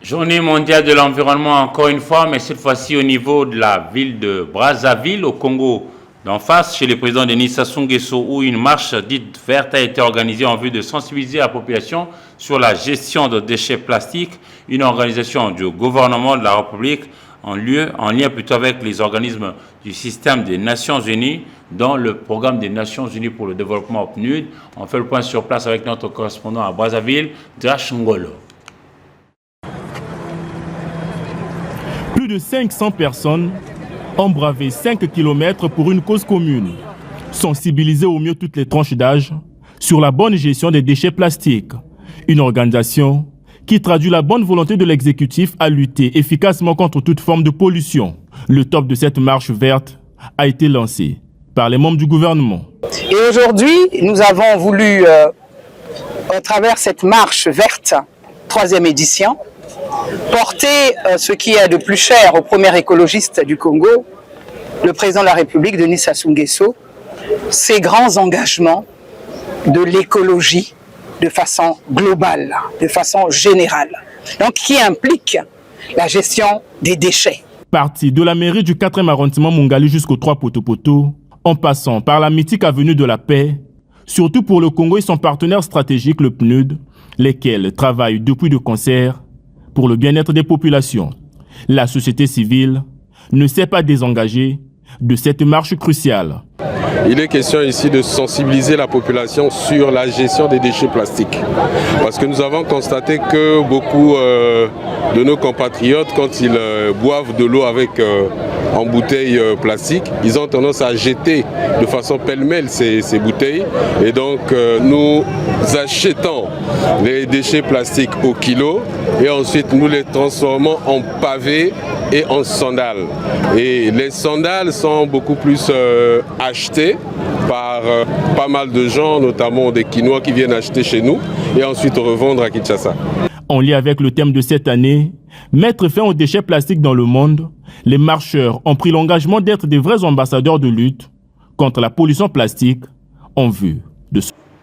Journée mondiale de l'environnement encore une fois, mais cette fois-ci au niveau de la ville de Brazzaville, au Congo d'en face, chez le président Denis Sassou Nguesso, où une marche dite verte a été organisée en vue de sensibiliser la population sur la gestion de déchets plastiques, une organisation du gouvernement de la République en lien plutôt avec les organismes du système des Nations Unies, dont le programme des Nations Unies pour le développement PNUD. On fait le point sur place avec notre correspondant à Brazzaville, Drash Ngolo. Plus de 500 personnes ont bravé 5 km pour une cause commune. Sensibiliser au mieux toutes les tranches d'âge sur la bonne gestion des déchets plastiques. Une organisation qui traduit la bonne volonté de l'exécutif à lutter efficacement contre toute forme de pollution. Le top de cette marche verte a été lancé par les membres du gouvernement. Et aujourd'hui, nous avons voulu, à travers cette marche verte, 3e édition, porter ce qui est de plus cher au premier écologiste du Congo, le président de la République, Denis Sassou Nguesso, ses grands engagements de l'écologie de façon globale, de façon générale, donc qui implique la gestion des déchets. Parti de la mairie du 4e arrondissement Mungali jusqu'au 3 Poto-Poto, en passant par la mythique avenue de la Paix, surtout pour le Congo et son partenaire stratégique, le PNUD, lesquels travaillent depuis de concert pour le bien-être des populations. La société civile ne s'est pas désengagée de cette marche cruciale. Il est question ici de sensibiliser la population sur la gestion des déchets plastiques. Parce que nous avons constaté que beaucoup de nos compatriotes, quand ils boivent de l'eau en bouteilles plastiques, ils ont tendance à jeter de façon pêle-mêle ces bouteilles. Et donc nous achetons les déchets plastiques au kilo et ensuite nous les transformons en pavés et en sandales. Et les sandales sont beaucoup plus achetées par pas mal de gens, notamment des Quinois qui viennent acheter chez nous et ensuite revendre à Kinshasa. En lien avec le thème de cette année, mettre fin aux déchets plastiques dans le monde, les marcheurs ont pris l'engagement d'être des vrais ambassadeurs de lutte contre la pollution plastique en vue.